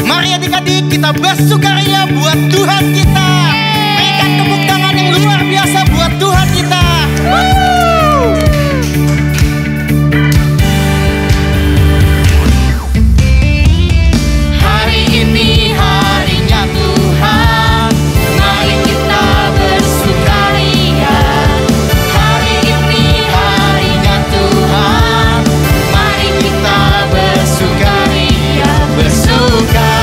Mari adik-adik kita bersukaria buat Tuhan kita. Berikan tepuk tangan yang luar biasa buat Tuhan kita. Hari ini harinya Tuhan, mari kita bersukaria. Hari ini harinya Tuhan, mari kita bersukaria. Bersuka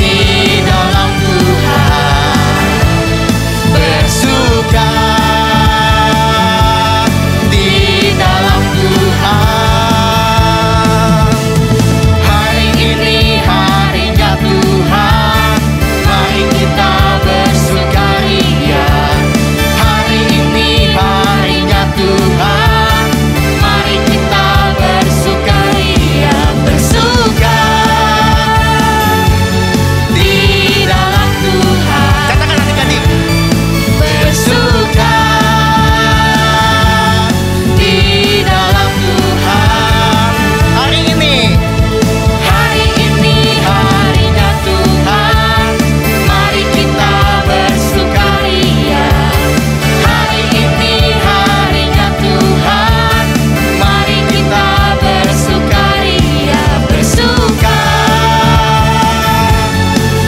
di dalam Tuhan, bersuka di dalam Tuhan. Hari ini harinya Tuhan, mari kita bersukaria. Hari ini harinya Tuhan, mari kita bersukaria. Bersuka di dalam Tuhan. Katakan adik-adik. Bersuka di dalam Tuhan. Hari ini harinya Tuhan, mari kita bersukaria. Hari ini harinya Tuhan, mari kita bersukaria. Bersuka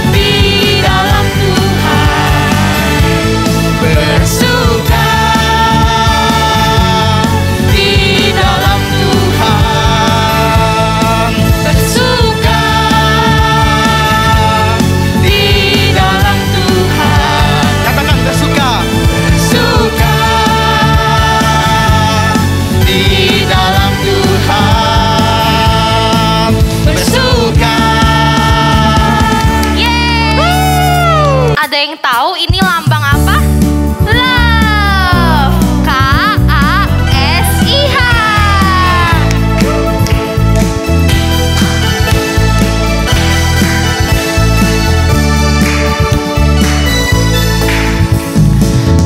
di dalam Tuhan, bersuka di dalam Tuhan, bersuka di dalam Tuhan. Katakan bersuka, bersuka di dalam Tuhan, bersuka. Ada yang tahu ini lambang apa? Love. KASIH.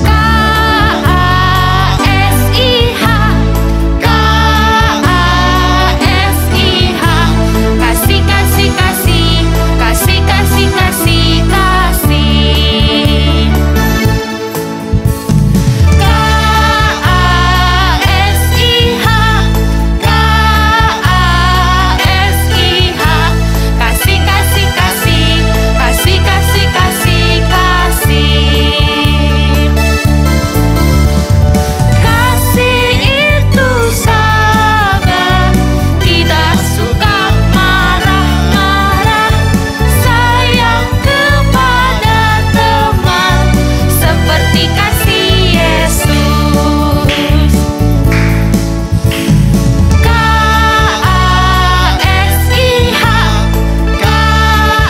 KASIH. KASIH. Kasih, kasih, kasih. Kasih, kasih, kasih, kasih. KASIH. KASIH. Kasih, kasih, kasih. Kasih, kasih, kasih, kasih. Kasih itu sabar, tidak suka marah-marah, sayang kepada teman, seperti kasih Yesus. KASIH. KASIH.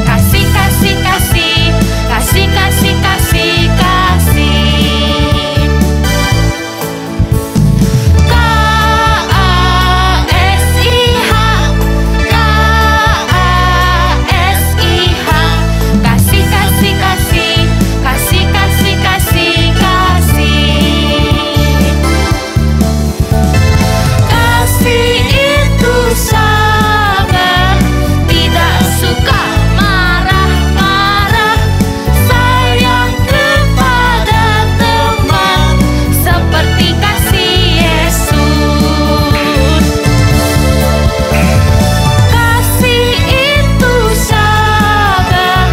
Kasih, kasih, kasih. Kasih, kasih, kasih, kasih. KASIH. KASIH. Kasih, kasih, kasih. Kasih, kasih, kasih, kasih. Kasih itu sabar, tidak suka marah-marah, sayang kepada teman, seperti kasih Yesus. Kasih itu sabar,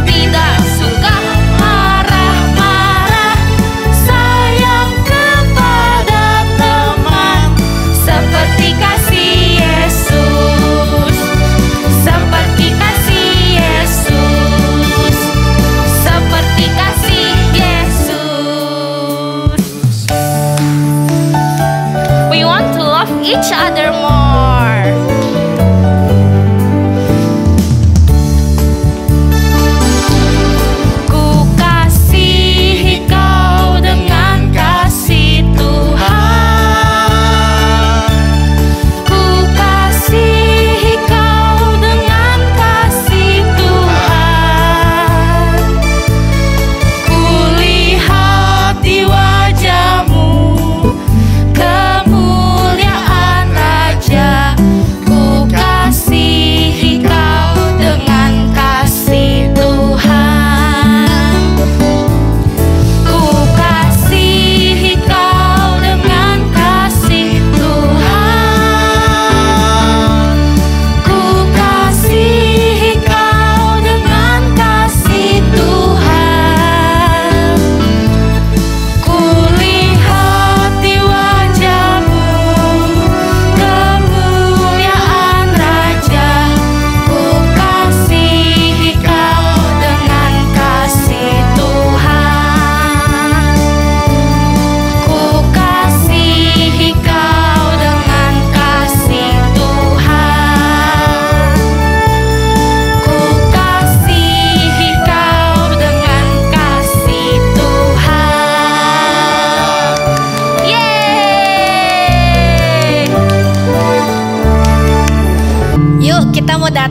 tidak suka marah-marah, sayang kepada teman, seperti kasih Yesus. Seperti kasih Yesus. Seperti kasih Yesus. We want to love each other more. Ku kasihi kau dengan kasih Tuhan. Ku kasihi kau dengan kasih Tuhan. Ku lihat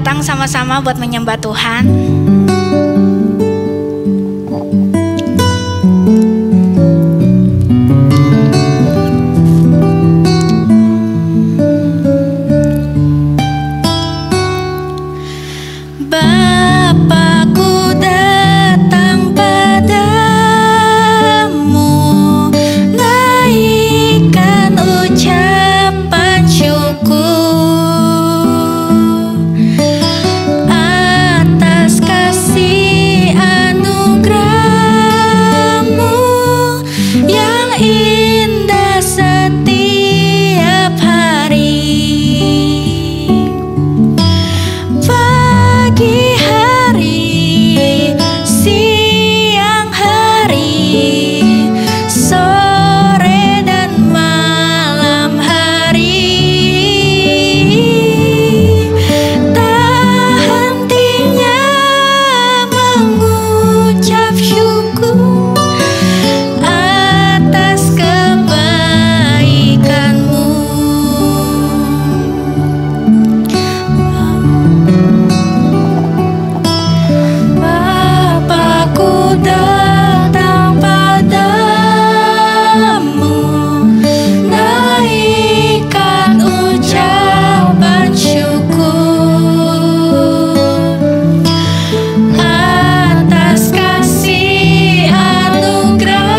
datang sama-sama buat menyembah Tuhan. Bapakku datang padamu, naikkan ucapan syukur atas kasih anugerah-Mu yang indah setiap hari. Pagi hari, siang hari, sore dan malam hari, tak hentinya mengucap syukur atas kebaikan-Mu. Bapakku datang padamu, naikkan ucapan syukur atas kasih anugerah-Mu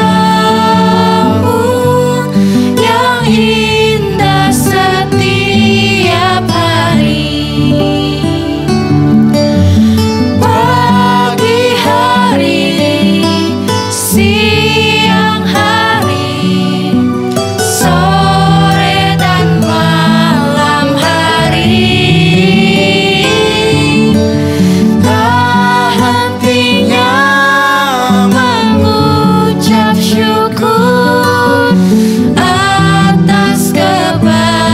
yang indah setiap hari. Pagi hari, siang hari, sore dan malam hari, tak hentinya mengucap syukur atas kebaikan-Mu.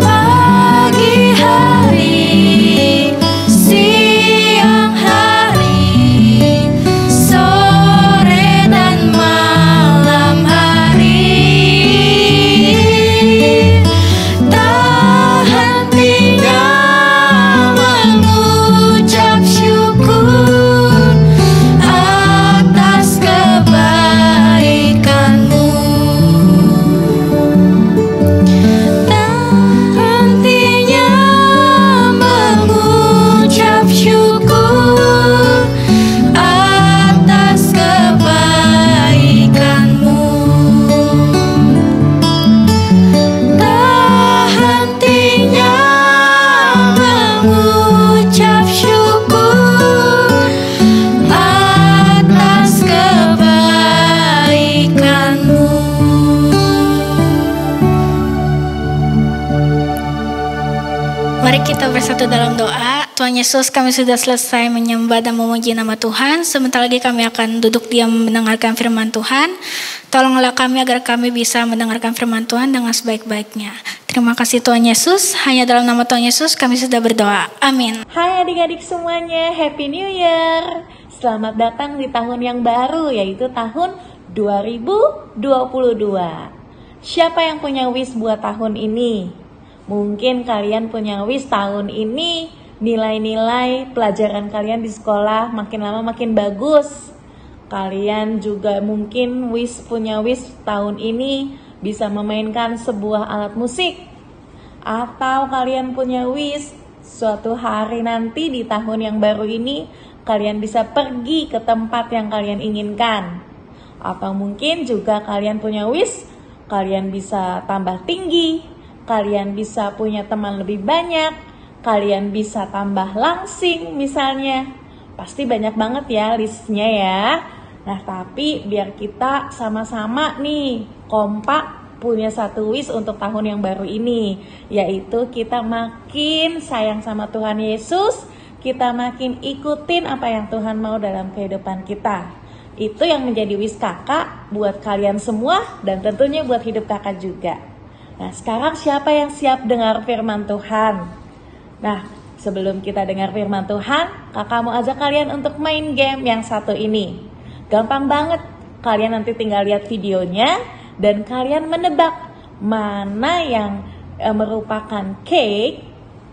Pagi hari, siang hari, sore dan malam hari, tak hentinya mengucap syukur atas kebaikan-Mu. Tak hentinya mengucap syukur atas kebaikan-Mu. Tak hentinya mengucap syukur atas kebaikan-Mu. Mari kita bersatu dalam doa. Tuhan Yesus, kami sudah selesai menyembah dan memuji nama Tuhan. Sebentar lagi kami akan duduk diam mendengarkan firman Tuhan. Tolonglah kami agar kami bisa mendengarkan firman Tuhan dengan sebaik-baiknya. Terima kasih Tuhan Yesus. Hanya dalam nama Tuhan Yesus kami sudah berdoa. Amin. Hai adik-adik semuanya, Happy New Year. Selamat datang di tahun yang baru, yaitu tahun 2022. Siapa yang punya wish buat tahun ini? Mungkin kalian punya wish tahun ini nilai-nilai pelajaran kalian di sekolah makin lama makin bagus. Kalian juga mungkin punya wish tahun ini bisa memainkan sebuah alat musik. Atau kalian punya wish suatu hari nanti di tahun yang baru ini kalian bisa pergi ke tempat yang kalian inginkan. Atau mungkin juga kalian punya wish kalian bisa tambah tinggi, kalian bisa punya teman lebih banyak, kalian bisa tambah langsing misalnya. Pasti banyak banget ya listnya ya. Nah tapi biar kita sama-sama nih kompak punya satu wish untuk tahun yang baru ini, yaitu kita makin sayang sama Tuhan Yesus, kita makin ikutin apa yang Tuhan mau dalam kehidupan kita. Itu yang menjadi wish kakak buat kalian semua dan tentunya buat hidup kakak juga. Nah sekarang siapa yang siap dengar firman Tuhan? Nah sebelum kita dengar firman Tuhan, kakak mau ajak kalian untuk main game yang satu ini. Gampang banget, kalian nanti tinggal lihat videonya dan kalian menebak mana yang merupakan cake,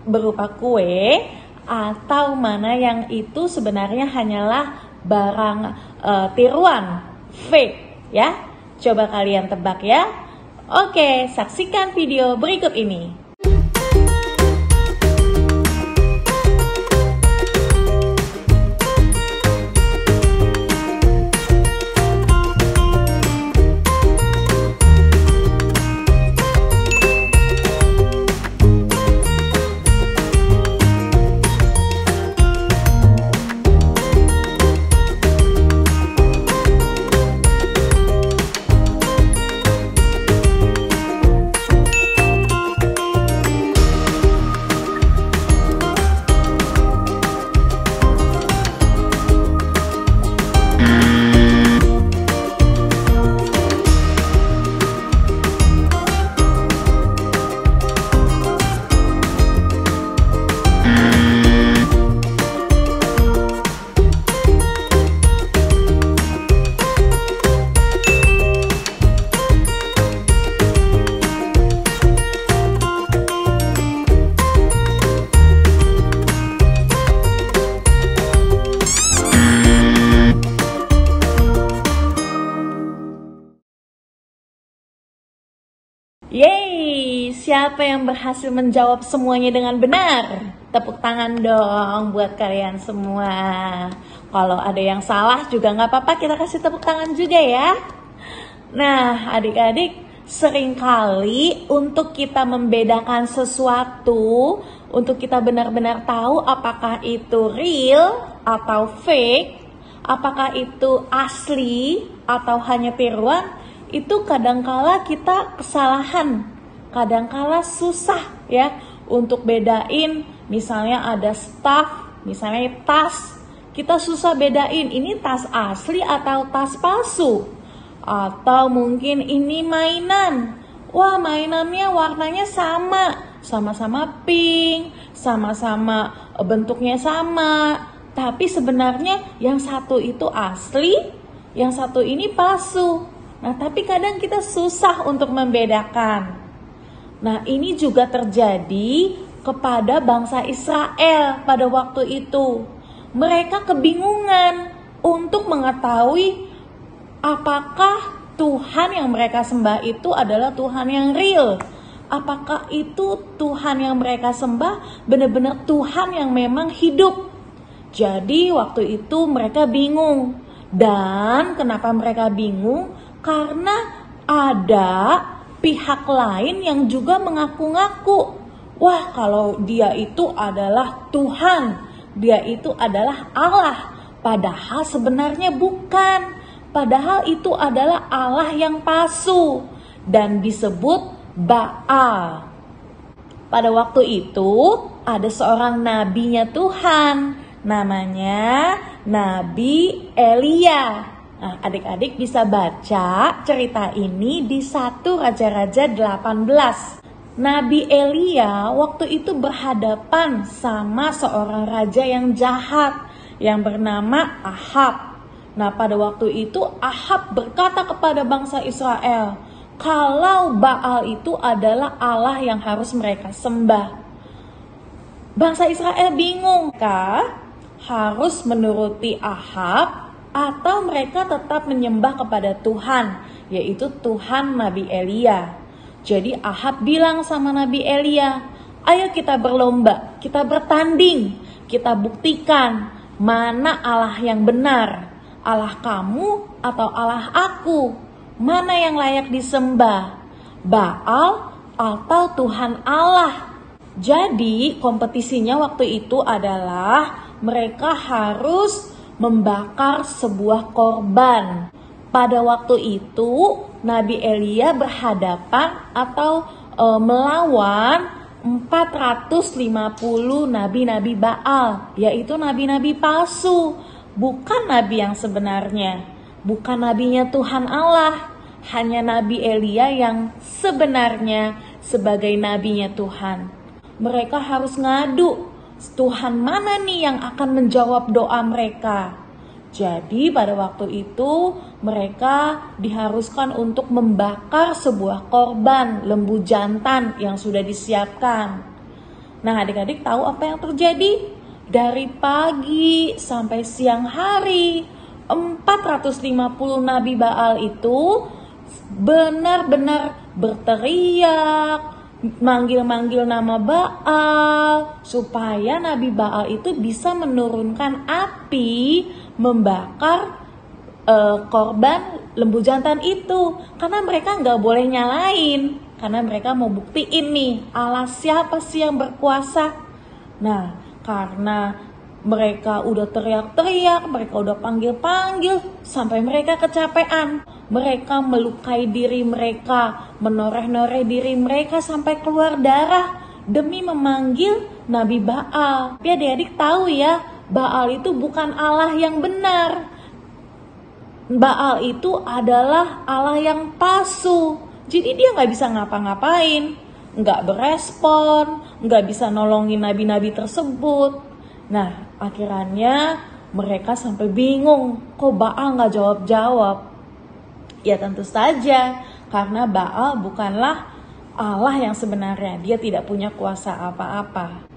berupa kue, atau mana yang itu sebenarnya hanyalah barang tiruan, fake ya. Coba kalian tebak ya. Oke, saksikan video berikut ini. Yeay, siapa yang berhasil menjawab semuanya dengan benar? Tepuk tangan dong buat kalian semua. Kalau ada yang salah juga gak apa-apa, kita kasih tepuk tangan juga ya. Nah, adik-adik, seringkali untuk kita membedakan sesuatu, untuk kita benar-benar tahu apakah itu real atau fake, apakah itu asli atau hanya tiruan, itu kadangkala kita kesalahan, kadangkala susah ya untuk bedain. Misalnya ada stuff, misalnya tas, kita susah bedain ini tas asli atau tas palsu. Atau mungkin ini mainan, wah mainannya warnanya sama-sama pink, sama-sama bentuknya sama, tapi sebenarnya yang satu itu asli, yang satu ini palsu. Nah, tapi kadang kita susah untuk membedakan. Nah, ini juga terjadi kepada bangsa Israel pada waktu itu. Mereka kebingungan untuk mengetahui apakah Tuhan yang mereka sembah itu adalah Tuhan yang real. Apakah itu Tuhan yang mereka sembah benar-benar Tuhan yang memang hidup. Jadi waktu itu mereka bingung. Dan kenapa mereka bingung? Karena ada pihak lain yang juga mengaku-ngaku, wah kalau dia itu adalah Tuhan, dia itu adalah Allah. Padahal sebenarnya bukan, padahal itu adalah Allah yang palsu dan disebut Baal. Pada waktu itu ada seorang nabinya Tuhan, namanya Nabi Elia. Nah, adik-adik bisa baca cerita ini di 1 Raja-Raja 18. Nabi Elia waktu itu berhadapan sama seorang raja yang jahat yang bernama Ahab. Nah, pada waktu itu Ahab berkata kepada bangsa Israel, kalau Baal itu adalah Allah yang harus mereka sembah. Bangsa Israel bingung, kah harus menuruti Ahab atau mereka tetap menyembah kepada Tuhan, yaitu Tuhan Nabi Elia. Jadi Ahab bilang sama Nabi Elia, ayo kita berlomba, kita bertanding, kita buktikan mana Allah yang benar, Allah kamu atau Allah aku, mana yang layak disembah, Baal atau Tuhan Allah. Jadi kompetisinya waktu itu adalah mereka harus membakar sebuah korban. Pada waktu itu Nabi Elia berhadapan atau melawan 450 nabi-nabi Baal, yaitu nabi-nabi palsu, bukan nabi yang sebenarnya, bukan nabinya Tuhan Allah, hanya Nabi Elia yang sebenarnya sebagai nabinya Tuhan. Mereka harus ngadu, Tuhan mana nih yang akan menjawab doa mereka? Jadi pada waktu itu mereka diharuskan untuk membakar sebuah korban lembu jantan yang sudah disiapkan. Nah, adik-adik tahu apa yang terjadi? Dari pagi sampai siang hari, 450 nabi Baal itu benar-benar berteriak, manggil-manggil nama Baal, supaya nabi Baal itu bisa menurunkan api membakar korban lembu jantan itu. Karena mereka nggak boleh nyalain, karena mereka mau buktiin nih Allah siapa sih yang berkuasa. Nah, karena mereka udah teriak-teriak, mereka udah panggil-panggil sampai mereka kecapean. Mereka melukai diri mereka, menoreh-noreh diri mereka sampai keluar darah demi memanggil Nabi Baal. Tapi adik-adik tahu ya, Baal itu bukan Allah yang benar. Baal itu adalah Allah yang palsu. Jadi dia gak bisa ngapa-ngapain, gak berespon, gak bisa nolongin nabi-nabi tersebut. Nah, akhirnya mereka sampai bingung, kok Baal gak jawab-jawab? Ya tentu saja, karena Baal bukanlah Allah yang sebenarnya. Dia tidak punya kuasa apa-apa.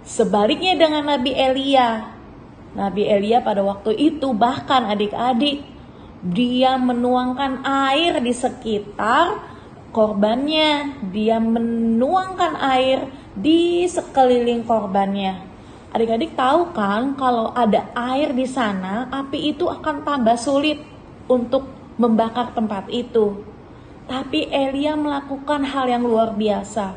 Sebaliknya dengan Nabi Elia. Nabi Elia pada waktu itu bahkan adik-adik, dia menuangkan air di sekitar korbannya. Dia menuangkan air di sekeliling korbannya. Adik-adik tahu kan, kalau ada air di sana, api itu akan tambah sulit untuk membakar tempat itu. Tapi Elia melakukan hal yang luar biasa.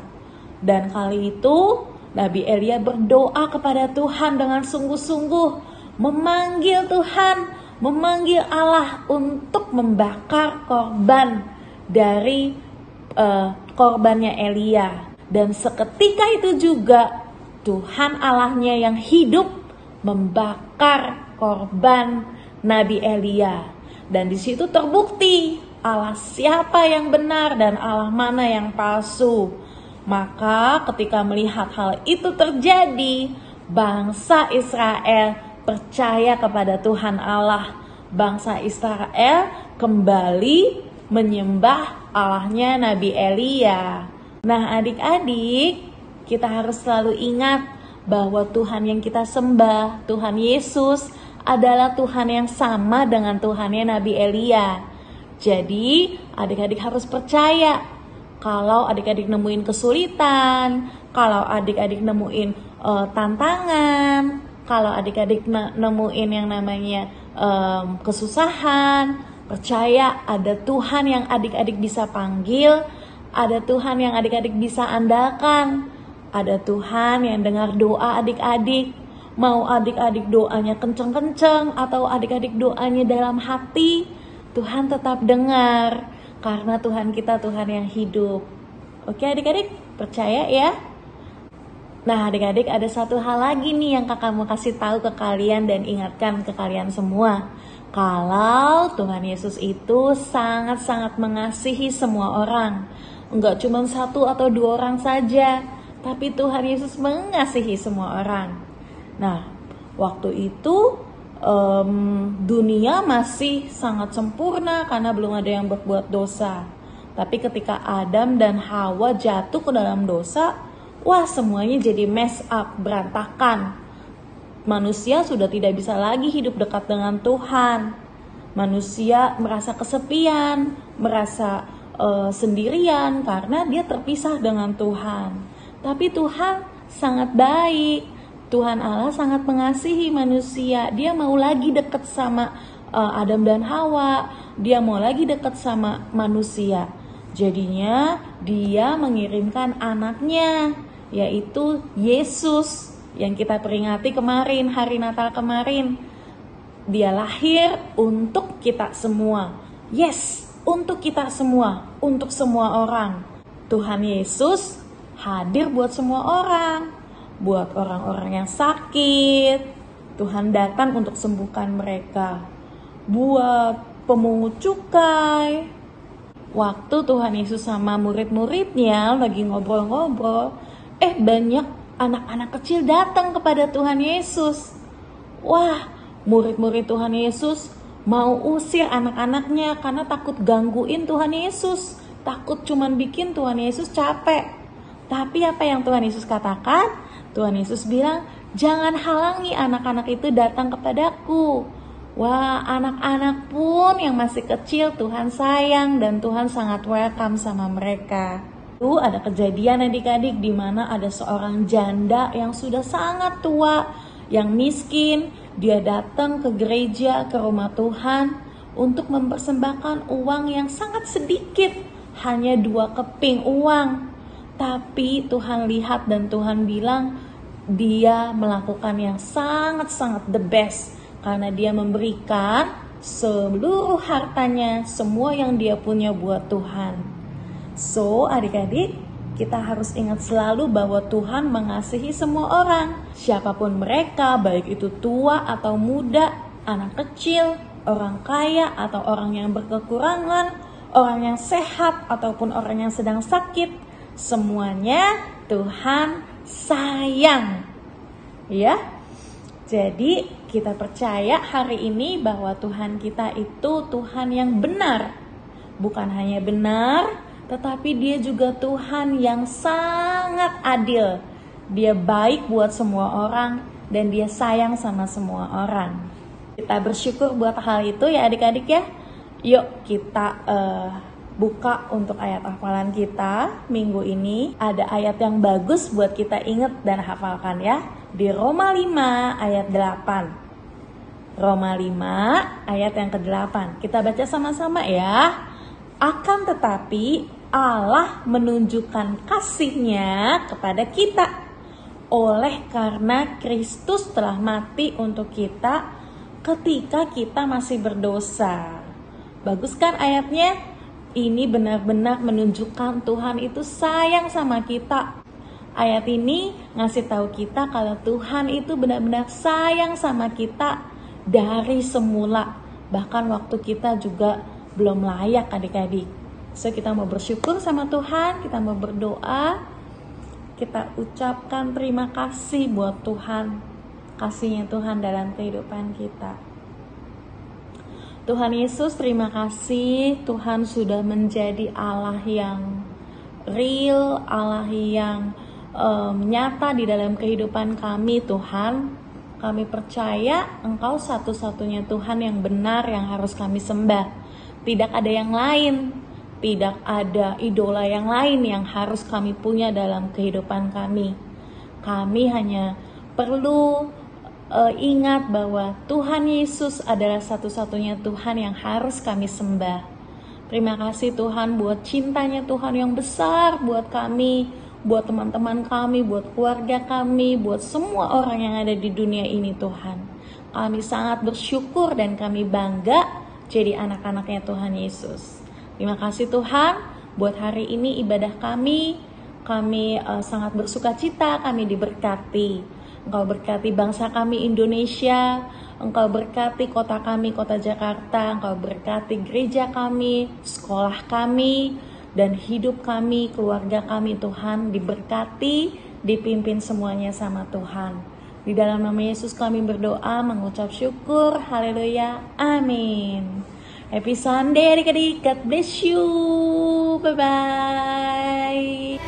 Dan kali itu Nabi Elia berdoa kepada Tuhan dengan sungguh-sungguh, memanggil Tuhan, memanggil Allah untuk membakar korban dari korbannya Elia. Dan seketika itu juga Tuhan Allahnya yang hidup membakar korban Nabi Elia. Dan di situ terbukti Allah siapa yang benar dan Allah mana yang palsu. Maka ketika melihat hal itu terjadi, bangsa Israel percaya kepada Tuhan Allah. Bangsa Israel kembali menyembah Allahnya Nabi Elia. Nah, adik-adik, kita harus selalu ingat bahwa Tuhan yang kita sembah, Tuhan Yesus, adalah Tuhan yang sama dengan Tuhannya Nabi Elia. Jadi, adik-adik harus percaya. Kalau adik-adik nemuin kesulitan, kalau adik-adik nemuin tantangan, kalau adik-adik nemuin yang namanya kesusahan, percaya ada Tuhan yang adik-adik bisa panggil, ada Tuhan yang adik-adik bisa andalkan, ada Tuhan yang dengar doa adik-adik. Mau adik-adik doanya kenceng-kenceng atau adik-adik doanya dalam hati, Tuhan tetap dengar. Karena Tuhan kita Tuhan yang hidup. Oke adik-adik, percaya ya? Nah adik-adik, ada satu hal lagi nih yang kakak mau kasih tahu ke kalian dan ingatkan ke kalian semua. Kalau Tuhan Yesus itu sangat-sangat mengasihi semua orang. Enggak cuma satu atau dua orang saja, tapi Tuhan Yesus mengasihi semua orang. Nah, waktu itu dunia masih sangat sempurna karena belum ada yang berbuat dosa. Tapi ketika Adam dan Hawa jatuh ke dalam dosa, wah semuanya jadi mess up, berantakan. Manusia sudah tidak bisa lagi hidup dekat dengan Tuhan. Manusia merasa kesepian, merasa sendirian karena dia terpisah dengan Tuhan. Tapi Tuhan sangat baik. Tuhan Allah sangat mengasihi manusia. Dia mau lagi dekat sama Adam dan Hawa. Dia mau lagi dekat sama manusia. Jadinya dia mengirimkan anaknya, yaitu Yesus, yang kita peringati kemarin, hari Natal kemarin. Dia lahir untuk kita semua. Yes, untuk kita semua, untuk semua orang. Tuhan Yesus hadir buat semua orang. Buat orang-orang yang sakit, Tuhan datang untuk sembuhkan mereka. Buat pemungut cukai, waktu Tuhan Yesus sama murid-muridnya lagi ngobrol-ngobrol, banyak anak-anak kecil datang kepada Tuhan Yesus. Wah, Murid-murid Tuhan Yesus mau usir anak-anaknya karena takut gangguin Tuhan Yesus, takut cuman bikin Tuhan Yesus capek. Tapi apa yang Tuhan Yesus katakan? Tuhan Yesus bilang, jangan halangi anak-anak itu datang kepadaku. Wah, anak-anak pun yang masih kecil Tuhan sayang dan Tuhan sangat welcome sama mereka. Lalu ada kejadian adik-adik di mana ada seorang janda yang sudah sangat tua, yang miskin. Dia datang ke gereja, ke rumah Tuhan untuk mempersembahkan uang yang sangat sedikit, hanya 2 keping uang. Tapi Tuhan lihat dan Tuhan bilang dia melakukan yang sangat-sangat the best. Karena dia memberikan seluruh hartanya, semua yang dia punya buat Tuhan. So, adik-adik, kita harus ingat selalu bahwa Tuhan mengasihi semua orang. Siapapun mereka, baik itu tua atau muda, anak kecil, orang kaya atau orang yang berkekurangan, orang yang sehat ataupun orang yang sedang sakit. Semuanya Tuhan sayang. Ya, jadi kita percaya hari ini bahwa Tuhan kita itu Tuhan yang benar. Bukan hanya benar, tetapi dia juga Tuhan yang sangat adil. Dia baik buat semua orang dan dia sayang sama semua orang. Kita bersyukur buat hal itu ya adik-adik ya. Yuk kita buka untuk ayat hafalan kita minggu ini. Ada ayat yang bagus buat kita ingat dan hafalkan ya. Di Roma 5 ayat 8. Roma 5 ayat yang ke-8. Kita baca sama-sama ya. Akan tetapi Allah menunjukkan kasih-Nya kepada kita oleh karena Kristus telah mati untuk kita ketika kita masih berdosa. Bagus kan ayatnya? Ini benar-benar menunjukkan Tuhan itu sayang sama kita. Ayat ini ngasih tahu kita kalau Tuhan itu benar-benar sayang sama kita dari semula. Bahkan waktu kita juga belum layak adik-adik. So kita mau bersyukur sama Tuhan, kita mau berdoa. Kita ucapkan terima kasih buat Tuhan. Kasihnya Tuhan dalam kehidupan kita. Tuhan Yesus, terima kasih Tuhan sudah menjadi Allah yang real, Allah yang nyata di dalam kehidupan kami Tuhan. Kami percaya Engkau satu-satunya Tuhan yang benar yang harus kami sembah. Tidak ada yang lain, tidak ada idola yang lain yang harus kami punya dalam kehidupan kami. Kami hanya perlu ingat bahwa Tuhan Yesus adalah satu-satunya Tuhan yang harus kami sembah. Terima kasih Tuhan buat cintanya Tuhan yang besar buat kami, buat teman-teman kami, buat keluarga kami, buat semua orang yang ada di dunia ini Tuhan. Kami sangat bersyukur dan kami bangga jadi anak-anaknya Tuhan Yesus. Terima kasih Tuhan buat hari ini ibadah kami. Kami sangat bersuka cita, kami diberkati. Engkau berkati bangsa kami Indonesia, Engkau berkati kota kami, kota Jakarta, Engkau berkati gereja kami, sekolah kami, dan hidup kami, keluarga kami Tuhan diberkati, dipimpin semuanya sama Tuhan. Di dalam nama Yesus kami berdoa, mengucap syukur, haleluya, amin. Happy Sunday adik-adik, God bless you, bye-bye.